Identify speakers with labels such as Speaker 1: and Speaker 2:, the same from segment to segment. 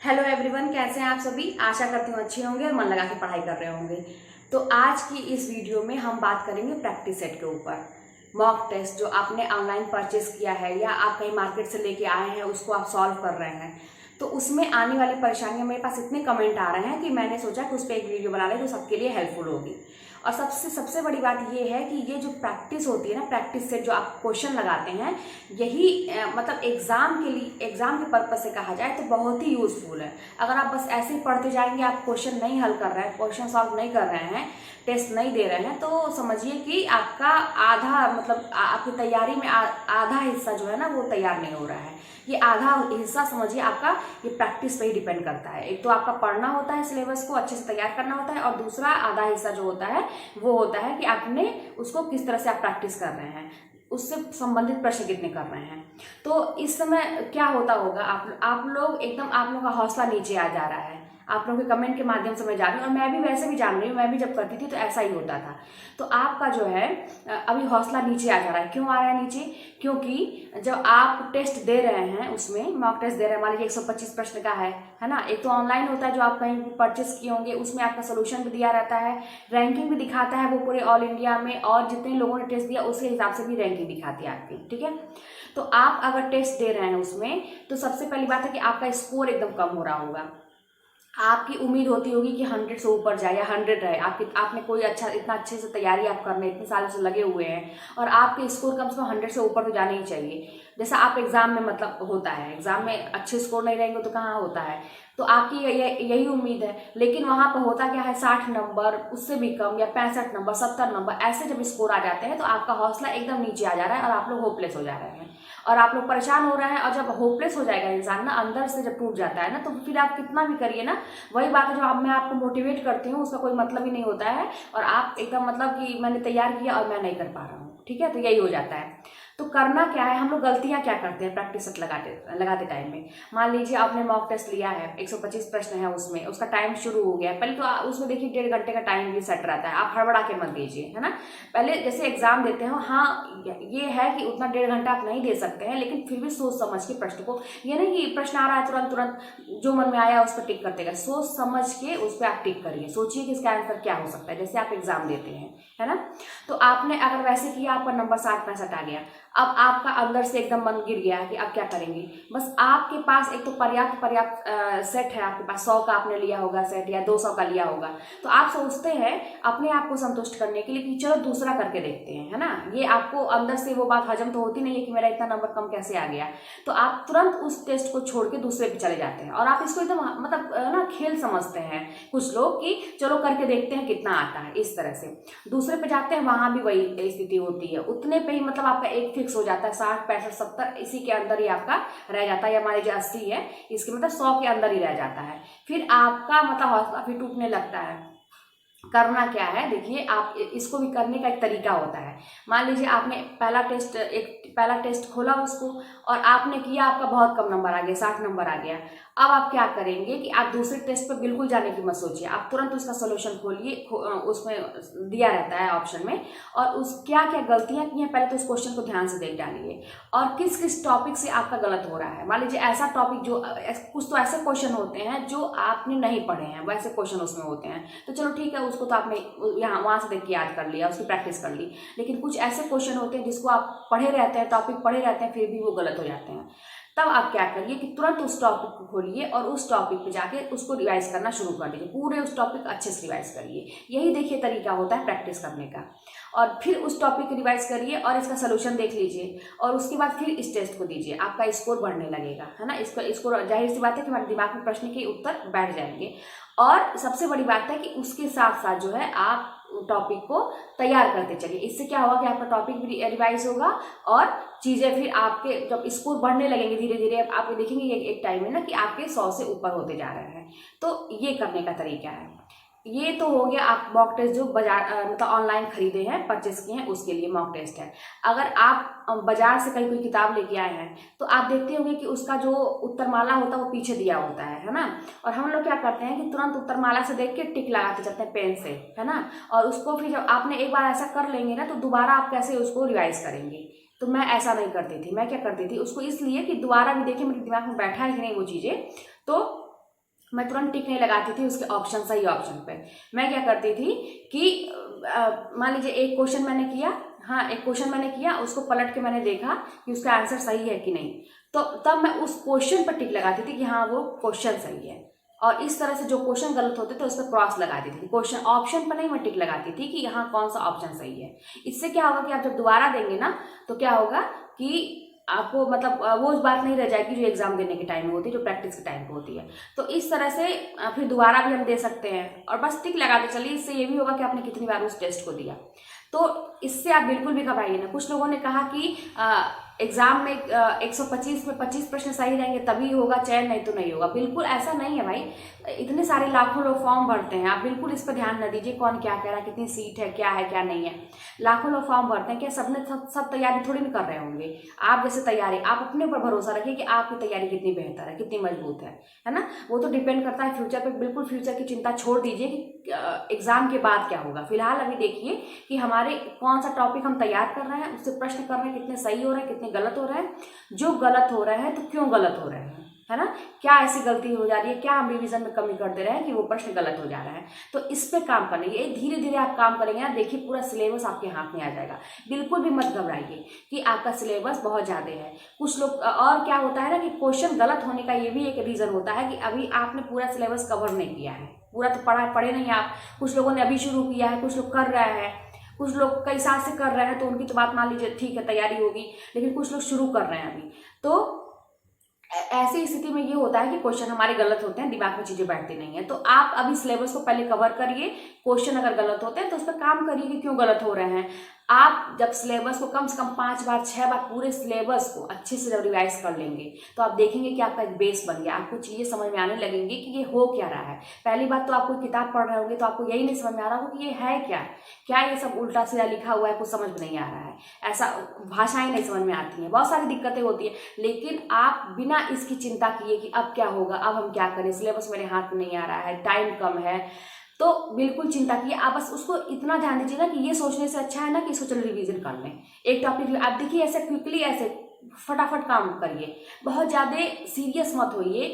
Speaker 1: Hello everyone, कैसे हैं आप सभी। आशा करती हूँ अच्छे होंगे और मन लगा के पढ़ाई कर रहे होंगे। तो आज की इस वीडियो में हम बात करेंगे प्रैक्टिस सेट के ऊपर। मॉक टेस्ट जो आपने ऑनलाइन परचेस किया है या आप कहीं मार्केट से लेके आए हैं, उसको आप सॉल्व कर रहे हैं, तो उसमें आने वाली परेशानियां, मेरे पास इतने कमेंट आ रहे हैं कि मैंने सोचा कि उस पर एक वीडियो बना लें जो सबके लिए हेल्पफुल होगी। और सबसे सबसे बड़ी बात ये है कि ये जो प्रैक्टिस होती है ना, प्रैक्टिस सेट जो आप क्वेश्चन लगाते हैं, यही मतलब एग्जाम के लिए, एग्जाम के पर्पज से कहा जाए तो बहुत ही यूजफुल है। अगर आप बस ऐसे ही पढ़ते जाएंगे, आप क्वेश्चन नहीं हल कर रहे हैं, क्वेश्चन सॉल्व नहीं कर रहे हैं, टेस्ट नहीं दे रहे हैं, तो समझिए कि आपका आधा मतलब आपकी तैयारी में आधा हिस्सा जो है ना वो तैयार नहीं हो रहा है। ये आधा हिस्सा समझिए आपका ये प्रैक्टिस पे ही डिपेंड करता है। एक तो आपका पढ़ना होता है, सिलेबस को अच्छे से तैयार करना होता है, और दूसरा आधा हिस्सा जो होता है वो होता है कि आपने उसको किस तरह से आप प्रैक्टिस कर रहे हैं, उससे संबंधित प्रश्न कितने कर रहे हैं। तो इस समय क्या होता होगा, आप लोग एकदम, आप लोगों का हौसला नीचे आ जा रहा है। आप लोगों के कमेंट के माध्यम से मैं जान रही हूँ, और मैं भी वैसे भी जान रही हूँ, मैं भी जब करती थी तो ऐसा ही होता था। तो आपका जो है अभी हौसला नीचे आ जा रहा है। क्यों आ रहा है नीचे? क्योंकि जब आप टेस्ट दे रहे हैं, उसमें मॉक टेस्ट दे रहे हैं, मान लीजिए 125 प्रश्न का है ना। एक तो ऑनलाइन होता है जो आप कहीं परचेस किए होंगे, उसमें आपका सोल्यूशन भी दिया रहता है, रैंकिंग भी दिखाता है वो पूरे ऑल इंडिया में, और जितने लोगों ने टेस्ट दिया उसके हिसाब से भी रैंकिंग दिखाती है आपकी, ठीक है। तो आप अगर टेस्ट दे रहे हैं उसमें, तो सबसे पहली बात है कि आपका स्कोर एकदम कम हो रहा होगा। आपकी उम्मीद होती होगी कि 100 से ऊपर जाए या 100 रहे। आपने कोई अच्छा, इतना अच्छे से तैयारी आप करने इतने सालों से लगे हुए हैं, और आपके स्कोर कम से कम 100 से ऊपर तो जाने ही चाहिए। जैसा आप एग्जाम में मतलब होता है, एग्जाम में अच्छे स्कोर नहीं रहेंगे तो कहाँ होता है। तो आपकी यही उम्मीद है, लेकिन वहां पर होता क्या है, 60 नंबर, उससे भी कम, या 65 नंबर, 70 नंबर, ऐसे जब स्कोर आ जाते हैं तो आपका हौसला एकदम नीचे आ जा रहा है, और आप लोग होपलेस हो जा रहे हैं, और आप लोग परेशान हो रहे हैं। और जब होपलेस हो जाएगा इंसान ना, अंदर से जब टूट जाता है ना, तो फिर आप कितना भी करिए ना, वही बात है जो मैं आपको मोटिवेट करती हूँ, उसका कोई मतलब ही नहीं होता है, और आप एकदम मतलब कि मैंने तैयार किया और मैं नहीं कर पा रहा हूँ, ठीक है। तो यही हो जाता है। तो करना क्या है, हम लोग गलतियां क्या करते हैं प्रैक्टिस सेट लगाते टाइम में। मान लीजिए आपने मॉक टेस्ट लिया है, 125 प्रश्न है उसमें, उसका टाइम शुरू हो गया है। पहले तो उसमें देखिए 1.5 घंटे का टाइम भी सेट रहता है, आप हड़बड़ा के मत दीजिए, है ना। पहले जैसे एग्जाम देते हो, हाँ ये है कि उतना 1.5 घंटा आप नहीं दे सकते हैं, लेकिन फिर भी सोच समझ के प्रश्न को, ये नहीं कि प्रश्न आ रहा है तुरंत तुरंत जो मन में आया उस पर टिक करते गए, सोच समझ के उस पर आप टिक करिए, सोचिए कि इसका आंसर क्या हो सकता है, जैसे आप एग्जाम देते हैं, है ना। तो आपने अगर वैसे किया, आपका नंबर 60-65 आ गया, अब आपका अंदर से एकदम मन गिर गया कि अब क्या करेंगे। बस आपके पास एक तो पर्याप्त सेट है, आपके पास 100 का आपने लिया होगा सेट, या 200 का लिया होगा, तो आप सोचते हैं अपने आप को संतुष्ट करने के लिए कि चलो दूसरा करके देखते हैं, है ना। ये आपको अंदर से वो बात हजम तो होती नहीं है कि मेरा इतना नंबर कम कैसे आ गया, तो आप तुरंत उस टेस्ट को छोड़ के दूसरे पे चले जाते हैं, और आप इसको एकदम मतलब ना खेल समझते हैं कुछ लोग कि चलो करके देखते हैं कितना आता है, इस तरह से दूसरे पे जाते हैं। वहां भी वही स्थिति होती है, उतने पे ही मतलब आपका एक फिक्स हो जाता है, 60, 65, 70 इसी के अंदर ही आपका रह जाता है, या मान लीजिए 80 है, इसके मतलब 100 के अंदर ही रह जाता है। फिर आपका मतलब हौसला फिर टूटने लगता है। करना क्या है, देखिए, आप इसको भी करने का एक तरीका होता है। मान लीजिए आपने पहला टेस्ट खोला उसको, और आपने किया, आपका बहुत कम नंबर आ गया, 60 नंबर आ गया। अब आप क्या करेंगे कि आप दूसरे टेस्ट पर बिल्कुल जाने की मत सोचिए, आप तुरंत उसका सोल्यूशन खोलिए, उसमें दिया रहता है ऑप्शन में, और उस क्या क्या गलतियां की हैं पहले तो उस क्वेश्चन को ध्यान से देख डालिए, और किस किस टॉपिक से आपका गलत हो रहा है। मान लीजिए ऐसा टॉपिक जो कुछ तो ऐसे क्वेश्चन होते हैं जो आपने नहीं पढ़े हैं, वैसे क्वेश्चन उसमें होते हैं, तो चलो ठीक है, उसको तो आपने यहाँ वहां से देख के याद कर लिया, उसकी प्रैक्टिस कर ली। लेकिन कुछ ऐसे क्वेश्चन होते हैं जिसको आप पढ़े रहते हैं, टॉपिक पढ़े रहते हैं, फिर भी वो गलत हो जाते हैं। तब आप क्या करिए कि तुरंत उस टॉपिक को खोलिए और उस टॉपिक पे जाके उसको रिवाइज करना शुरू कर दीजिए, पूरे उस टॉपिक अच्छे से रिवाइज करिए। यही देखिए तरीका होता है प्रैक्टिस करने का। और फिर उस टॉपिक को रिवाइज करिए और इसका सोल्यूशन देख लीजिए, और उसके बाद फिर इस टेस्ट को दीजिए, आपका स्कोर बढ़ने लगेगा, है ना। इसको जाहिर सी बात है कि हमारे दिमाग में प्रश्न के उत्तर बैठ जाएंगे। और सबसे बड़ी बात है कि उसके साथ साथ जो है आप टॉपिक को तैयार करते चलिए। इससे क्या होगा कि आपका टॉपिक भी रिवाइज होगा, और चीजें फिर आपके जब स्कोर बढ़ने लगेंगे धीरे धीरे, आप देखेंगे एक टाइम में ना कि आपके 100 से ऊपर होते जा रहे हैं। तो ये करने का तरीका है। ये तो हो गया आप मॉक टेस्ट जो बाजार मतलब ऑनलाइन खरीदे हैं, परचेस किए हैं, उसके लिए मॉक टेस्ट है। अगर आप बाजार से कहीं कोई किताब लेके आए हैं, तो आप देखते होंगे कि उसका जो उत्तरमाला होता है वो पीछे दिया होता है ना। और हम लोग क्या करते हैं कि तुरंत उत्तरमाला से देख के टिक लगाते चलते हैं पेन से, है ना। और उसको फिर जब आपने एक बार ऐसा कर लेंगे ना, तो दोबारा आप कैसे उसको रिवाइज करेंगे। तो मैं ऐसा नहीं करती थी। मैं क्या करती थी, उसको इसलिए कि दोबारा भी देखिए मेरे दिमाग में बैठा है कि नहीं वो चीज़ें, तो मैं तुरंत टिक नहीं लगाती थी उसके ऑप्शन सही ऑप्शन पे। मैं क्या करती थी कि मान लीजिए एक क्वेश्चन मैंने किया, हाँ एक क्वेश्चन मैंने किया, उसको पलट के मैंने देखा कि उसका आंसर सही है कि नहीं, तो तब मैं उस क्वेश्चन पर टिक लगाती थी कि हाँ वो क्वेश्चन सही है। और इस तरह से जो क्वेश्चन गलत होते थे उस पर क्रॉस लगाती थी। क्वेश्चन ऑप्शन पर नहीं मैं टिक लगाती थी कि यहाँ कौन सा ऑप्शन सही है। इससे क्या होगा कि आप जब दोबारा देंगे ना तो क्या होगा कि आपको मतलब वो बात नहीं रह जाएगी जो एग्जाम देने के टाइम में होती है, जो प्रैक्टिस के टाइम पे होती है। तो इस तरह से फिर दोबारा भी हम दे सकते हैं और बस टिक लगाते चलिए। इससे ये भी होगा कि आपने कितनी बार उस टेस्ट को दिया। तो इससे आप बिल्कुल भी घबराइए ना। कुछ लोगों ने कहा कि एग्जाम में 125 में 25 प्रश्न सही रहेंगे तभी होगा चयन, नहीं तो नहीं होगा। बिल्कुल ऐसा नहीं है भाई। इतने सारे लाखों लोग फॉर्म भरते हैं, आप बिल्कुल इस पर ध्यान न दीजिए कौन क्या कह रहा है, कितनी सीट है, क्या है क्या नहीं है। लाखों लोग फॉर्म भरते हैं, क्या सबने सब तैयारी थोड़ी नहीं कर रहे होंगे। आप जैसे तैयारी, आप अपने ऊपर भरोसा रखिए कि आपकी तैयारी कितनी बेहतर है, कितनी मजबूत है ना। वो तो डिपेंड करता है फ्यूचर पे। बिल्कुल फ्यूचर की चिंता छोड़ दीजिए कि एग्जाम के बाद क्या होगा। फिलहाल अभी देखिए कि हमारे कौन सा टॉपिक हम तैयार कर रहे हैं, उससे प्रश्न कर रहे हैं, कितने सही हो रहे हैं, कितने गलत हो रहे हैं, जो गलत हो रहे हैं तो क्यों गलत हो रहे हैं, है ना। क्या ऐसी गलती हो जा रही है, क्या हम रिवीजन में कमी कर दे रहे हैं कि वो प्रश्न गलत हो जा रहा है। तो इस पे काम करना, ये धीरे धीरे आप काम करेंगे ना, देखिए पूरा सिलेबस आपके हाथ में आ जाएगा। बिल्कुल भी मत घबराइए कि आपका सिलेबस बहुत ज़्यादा है। कुछ लोग और क्या होता है ना कि क्वेश्चन गलत होने का ये भी एक रीज़न होता है कि अभी आपने पूरा सिलेबस कवर नहीं किया है, पूरा तो पढ़े नहीं आप। कुछ लोगों ने अभी शुरू किया है, कुछ लोग कर रहे हैं, कुछ लोग कई साल से कर रहे हैं तो उनकी तो बात मान लीजिए ठीक है तैयारी होगी, लेकिन कुछ लोग शुरू कर रहे हैं अभी। तो ऐसी स्थिति में ये होता है कि क्वेश्चन हमारे गलत होते हैं, दिमाग में चीजें बैठती नहीं है। तो आप अभी सिलेबस को पहले कवर करिए। क्वेश्चन अगर गलत होते हैं तो उस पर काम करिए कि क्यों गलत हो रहे हैं। आप जब सिलेबस को कम से कम 5 बार 6 बार पूरे सिलेबस को अच्छे से जब रिवाइज कर लेंगे तो आप देखेंगे कि आपका एक बेस बन गया। आपको चीजें समझ में आने लगेंगी कि ये हो क्या रहा है। पहली बात तो आप कोई किताब पढ़ रहे होंगे तो आपको यही नहीं समझ में आ रहा होगा कि ये है क्या ये सब उल्टा सीधा लिखा हुआ है, कुछ समझ में नहीं आ रहा है। ऐसा भाषाएं नहीं समझ में आती हैं, बहुत सारी दिक्कतें होती है। लेकिन आप बिना इसकी चिंता किए कि अब क्या होगा, अब हम क्या करें, सिलेबस मेरे हाथ में नहीं आ रहा है, टाइम कम है, तो बिल्कुल चिंता कीजिए। आप बस उसको इतना ध्यान दीजिएगा कि ये सोचने से अच्छा है ना कि इसको चलो रिवीजन कर लें। एक टॉपिक आप देखिए ऐसे क्विकली, ऐसे फटाफट काम करिए। बहुत ज़्यादा सीरियस मत होइए,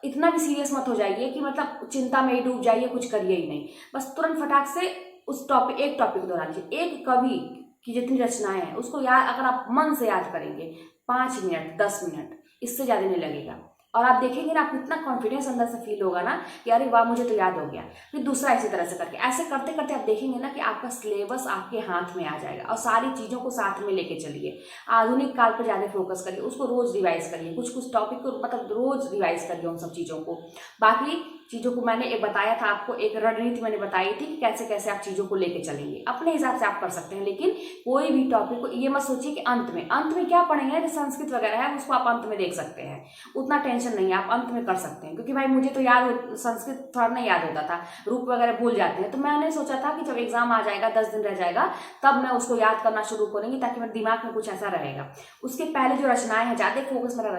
Speaker 1: इतना भी सीरियस मत हो जाइए कि मतलब चिंता में ही डूब जाइए, कुछ करिए ही नहीं। बस तुरंत फटाक से उस एक टॉपिक को दोहरा लीजिए। एक कवि की जितनी रचनाएं हैं उसको याद, अगर आप मन से याद करेंगे 5 मिनट 10 मिनट, इससे ज़्यादा नहीं लगेगा। और आप देखेंगे ना, आपको इतना कॉन्फिडेंस अंदर से फील होगा ना कि अरे वाह मुझे तो याद हो गया। फिर दूसरा इसी तरह से करके, ऐसे करते करते आप देखेंगे ना कि आपका सिलेबस आपके हाथ में आ जाएगा। और सारी चीज़ों को साथ में लेके चलिए। आधुनिक काल पर ज़्यादा फोकस करिए, उसको रोज रिवाइज करिए, कुछ टॉपिक को मतलब रोज रिवाइज करिए उन सब चीज़ों को। बाकी चीज़ों को मैंने एक बताया था आपको, एक रणनीति मैंने बताई थी कि कैसे कैसे आप चीज़ों को लेके चलेंगे। अपने हिसाब से आप कर सकते हैं, लेकिन कोई भी टॉपिक को ये मत सोचिए कि अंत में क्या पढ़ेंगे, जो संस्कृत वगैरह है उसको आप अंत में देख सकते हैं, उतना टेंशन नहीं है, आप अंत में कर सकते हैं। क्योंकि भाई मुझे तो संस्कृत थोड़ा नहीं याद होता था, रूप वगैरह भूल जाते हैं। तो मैंने सोचा था कि जब एग्जाम आ जाएगा, 10 दिन रह जाएगा, तब मैं उसको याद करना शुरू करूँगी, ताकि मेरे दिमाग में कुछ ऐसा रहेगा। उसके पहले जो रचनाएं हैं, ज़्यादा फोकस मेरा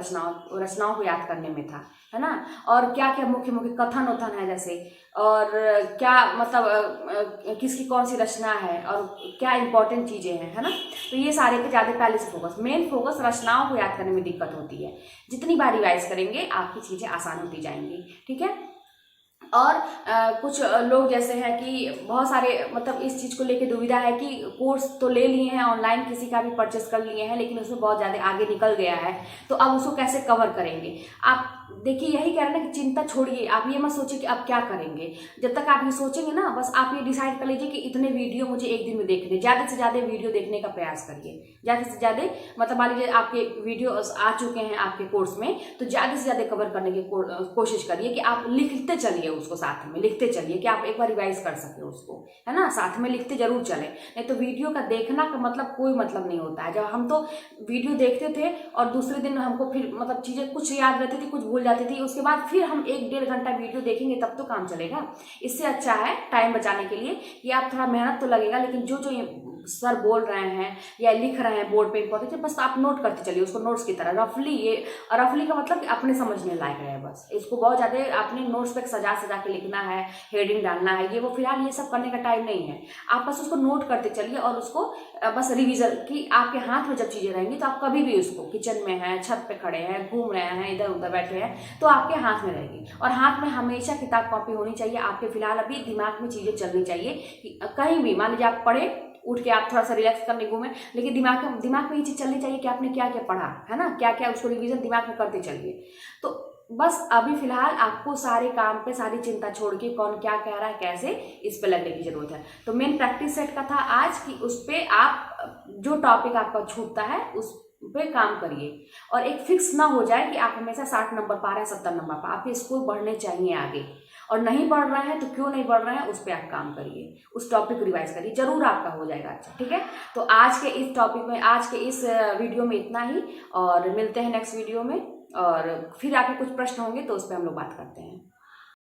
Speaker 1: रचनाओं को याद करने में था, है ना। और क्या क्या मुख्य मुख्य कथन उथन है जैसे, और क्या मतलब किसकी कौन सी रचना है और क्या इंपॉर्टेंट चीज़ें हैं, है ना। तो ये सारे पे ज़्यादा पहले से फोकस, मेन फोकस रचनाओं को याद करने में दिक्कत होती है। जितनी बार रिवाइज करेंगे आपकी चीज़ें आसान होती जाएंगी, ठीक है। और कुछ लोग जैसे हैं कि बहुत सारे मतलब इस चीज़ को लेके दुविधा है कि कोर्स तो ले लिए हैं ऑनलाइन, किसी का भी परचेस कर लिए हैं, लेकिन उसमें बहुत ज़्यादा आगे निकल गया है, तो अब उसको कैसे कवर करेंगे। आप देखिए यही कह रहे हैं कि चिंता छोड़िए। आप ये मत सोचिए कि अब क्या करेंगे। जब तक आप ये सोचेंगे ना, बस आप ये डिसाइड कर लीजिए कि इतने वीडियो मुझे एक दिन में देखने, ज़्यादा से ज़्यादा वीडियो देखने का प्रयास करिए। ज़्यादा से ज़्यादा मतलब मान लीजिए आपके वीडियो आ चुके हैं आपके कोर्स में, तो ज़्यादा से ज़्यादा कवर करने की कोशिश करिए कि आप लिखते चलिए, उसको साथ में लिखते चलिए कि आप एक बार रिवाइज कर सके उसको, है ना। साथ में लिखते जरूर चले, नहीं तो वीडियो का देखना का मतलब कोई मतलब नहीं होता है। जब हम तो वीडियो देखते थे और दूसरे दिन हमको फिर मतलब चीज़ें कुछ याद रहती थी, कुछ भूल जाती थी, उसके बाद फिर हम 1-1.5 घंटा वीडियो देखेंगे तब तो काम चलेगा। इससे अच्छा है टाइम बचाने के लिए कि आप थोड़ा मेहनत तो लगेगा, लेकिन जो सर बोल रहे हैं या लिख रहे हैं बोर्ड पे इंपॉर्टेंट, बस आप नोट करते चलिए उसको नोट्स की तरह रफली। ये रफली का मतलब कि अपने समझने लायक है, बस इसको बहुत ज़्यादा अपने नोट्स पे सजा सजा के लिखना है, हेडिंग डालना है, ये वो फिलहाल ये सब करने का टाइम नहीं है। आप बस उसको नोट करते चलिए और उसको बस रिविजन कि आपके हाथ में जब चीज़ें रहेंगी तो आप कभी भी उसको, किचन में हैं, छत पे खड़े हैं, घूम रहे हैं, इधर उधर बैठे हैं, तो आपके हाथ में रहेगी। और हाथ में हमेशा किताब कॉपी होनी चाहिए आपके। फिलहाल अभी दिमाग में चीज़ें चलनी चाहिए कि कहीं भी मान लीजिए आप पढ़े, उठ के आप थोड़ा सा रिलैक्स करने घूमें, लेकिन दिमाग में ये चीज़ चलनी चाहिए कि आपने क्या क्या पढ़ा है ना, क्या क्या उसको रिवीजन दिमाग में करते चलिए। तो बस अभी फिलहाल आपको सारे काम पे सारी चिंता छोड़ के कौन क्या कह रहा है कैसे, इस पे लगने की जरूरत है। तो मेन प्रैक्टिस सेट का था आज कि उस पे आप जो टॉपिक आपका छूटता है उस पे काम करिए, और एक फिक्स ना हो जाए कि आप हमेशा 60 नंबर पा रहे हैं 70 नंबर पा, आपके स्कोर बढ़ने चाहिए आगे। और नहीं बढ़ रहे हैं तो क्यों नहीं बढ़ रहे हैं उस पर आप काम करिए, उस टॉपिक को रिवाइज करिए, जरूर आपका हो जाएगा अच्छा। ठीक है, तो आज के इस टॉपिक में, आज के इस वीडियो में इतना ही, और मिलते हैं नेक्स्ट वीडियो में। और फिर आके कुछ प्रश्न होंगे तो उस पर हम लोग बात करते हैं।